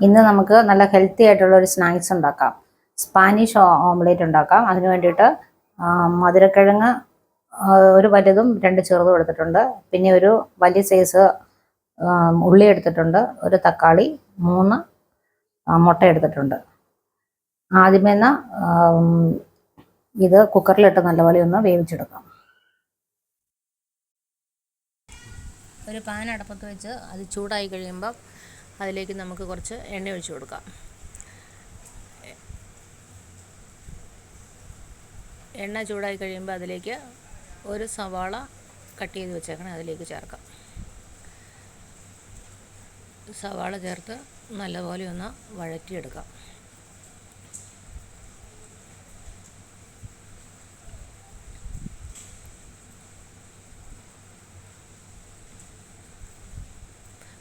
ഇന്ന് നമുക്ക് നല്ല ഹെൽത്തി ആയിട്ടുള്ള ഒരു സ്നാക്സ് ഉണ്ടാക്കാം. സ്പാനിഷ് ഓംലേറ്റ് ഉണ്ടാക്കാം. അതിന് വേണ്ടിയിട്ട് മധുരക്കിഴങ്ങ് ഒരു വലുതും 2 ചെറുതും എടുത്തിട്ടുണ്ട്. പിന്നെ ഒരു വലിയ സൈസ് ഉള്ളി എടുത്തിട്ടുണ്ട്. ഒരു തക്കാളി, 3 മുട്ട എടുത്തിട്ടുണ്ട്. ആദ്യമേ ഇത് കുക്കറിലിട്ട് നല്ലപോലെ ഒന്ന് വേവിച്ചെടുക്കാം. ഒരു പാൻ അടപ്പത്ത് വെച്ച് അത് ചൂടായി കഴിയുമ്പോൾ അതിലേക്ക് നമുക്ക് കുറച്ച് എണ്ണ ഒഴിച്ചു കൊടുക്കാം. എണ്ണ ചൂടായി കഴിയുമ്പോൾ അതിലേക്ക് ഒരു സവാള കട്ട് ചെയ്ത് വെച്ചേക്കണം, അതിലേക്ക് ചേർക്കാം. സവാള ചേർത്ത് നല്ലപോലെ ഒന്ന് വഴറ്റിയെടുക്കാം.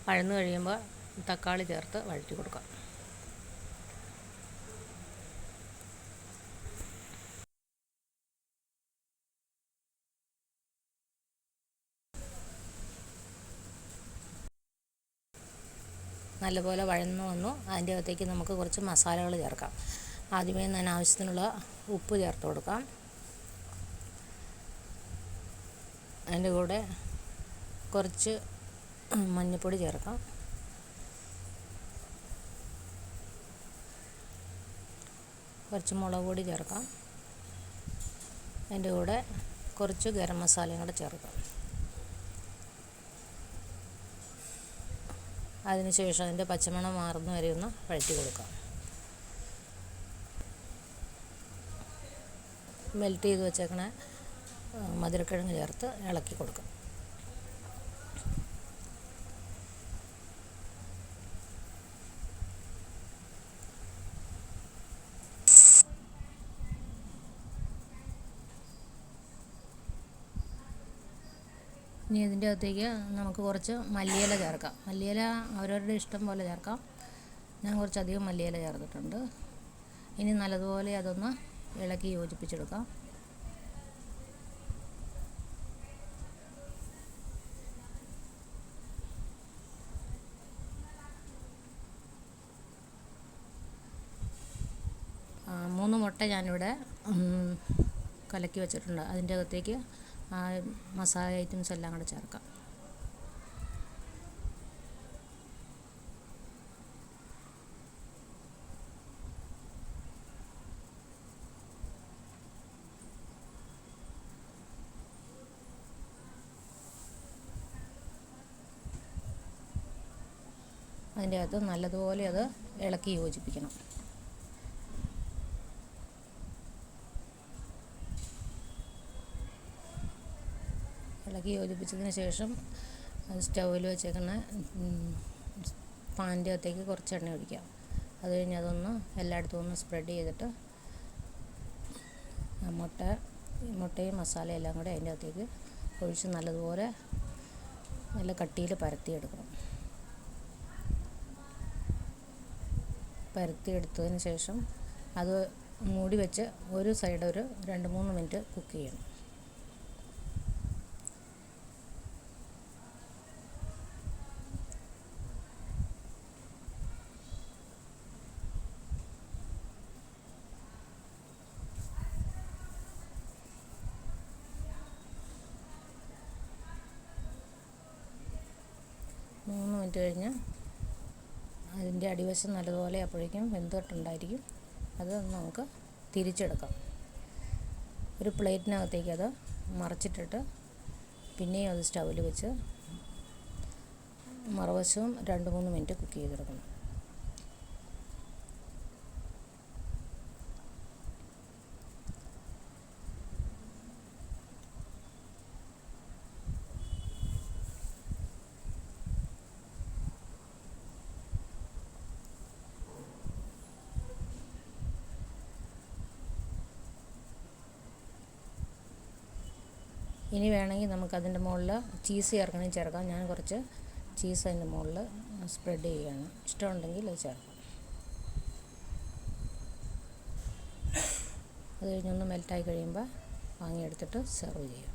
വഴന്നു കഴിയുമ്പോൾ തക്കാളി ചേർത്ത് വഴറ്റി കൊടുക്കാം. നല്ലപോലെ വഴന്നു വന്നു. അതിൻ്റെ അകത്തേക്ക് നമുക്ക് കുറച്ച് മസാലകൾ ചേർക്കാം. ആദ്യമേ തന്നെ ആവശ്യത്തിനുള്ള ഉപ്പ് ചേർത്ത് കൊടുക്കാം. അതിൻ്റെ കൂടെ കുറച്ച് മഞ്ഞൾപ്പൊടി ചേർക്കാം. കുറച്ച് മുളക് പൊടി ചേർക്കാം. അതിൻ്റെ കൂടെ കുറച്ച് ഗരം മസാലയും കൂടെ ചേർക്കാം. അതിനുശേഷം അതിൻ്റെ പച്ചമണം മാറുന്ന വരെ ഒന്ന് വഴറ്റി കൊടുക്കാം. മെൽറ്റ് ചെയ്ത് വെച്ചേക്കണ മധുരക്കിഴങ്ങ് ചേർത്ത് ഇളക്കി കൊടുക്കാം. ഇനി ഇതിൻ്റെ അകത്തേക്ക് നമുക്ക് കുറച്ച് മല്ലിയില ചേർക്കാം. മല്ലിയില അവരവരുടെ ഇഷ്ടം പോലെ ചേർക്കാം. ഞാൻ കുറച്ചധികം മല്ലിയില ചേർത്തിട്ടുണ്ട്. ഇനി നല്ലതുപോലെ അതൊന്ന് ഇളക്കി യോജിപ്പിച്ചെടുക്കാം. മൂന്ന് മുട്ട ഞാനിവിടെ കലക്കി വെച്ചിട്ടുണ്ട്. അതിൻ്റെ അകത്തേക്ക് മസാല ഐറ്റംസ് എല്ലാം കൂടെ ചേർക്കാം. അതിൻ്റെ അകത്ത് നല്ലതുപോലെ അത് ഇളക്കി യോജിപ്പിക്കണം. ഇളക്കി യോജിപ്പിച്ചതിന് ശേഷം സ്റ്റൗവിൽ വെച്ചേക്കുന്ന പാനിൻ്റെ അകത്തേക്ക് കുറച്ച് എണ്ണ ഒഴിക്കാം. അത് കഴിഞ്ഞ് അതൊന്ന് എല്ലായിടത്തും ഒന്ന് സ്പ്രെഡ് ചെയ്തിട്ട് മുട്ടയും മസാലയും എല്ലാം കൂടെ അതിൻ്റെ അകത്തേക്ക് ഒഴിച്ച് നല്ലതുപോലെ നല്ല കട്ടിയിൽ പരത്തിയെടുക്കണം. പരത്തിയെടുത്തതിന് ശേഷം അത് മൂടി വെച്ച് ഒരു സൈഡ് ഒരു 2-3 മിനിറ്റ് കുക്ക് ചെയ്യണം. മൂന്ന് മിനിറ്റ് കഴിഞ്ഞ് അതിൻ്റെ അടിവശം നല്ലതുപോലെ അപ്പോഴേക്കും വെന്തിട്ടുണ്ടായിരിക്കും. അത് നമുക്ക് തിരിച്ചെടുക്കാം. ഒരു പ്ലേറ്റിനകത്തേക്ക് അത് മറച്ചിട്ടിട്ട് പിന്നെയും അത് സ്റ്റൗവിൽ വെച്ച് മറുവശവും 2-3 മിനിറ്റ് കുക്ക് ചെയ്തെടുക്കണം. ഇനി വേണമെങ്കിൽ നമുക്കതിൻ്റെ മുകളിൽ ചീസ് ചേർക്കണമെങ്കിൽ ചേർക്കാം. ഞാൻ കുറച്ച് ചീസ് അതിൻ്റെ മുകളിൽ സ്പ്രെഡ് ചെയ്യുകയാണ്. ഇഷ്ടമുണ്ടെങ്കിൽ അത് ചേർക്കാം. അത് കഴിഞ്ഞൊന്ന് മെൽറ്റായി കഴിയുമ്പോൾ വാങ്ങിയെടുത്തിട്ട് സെർവ് ചെയ്യാം.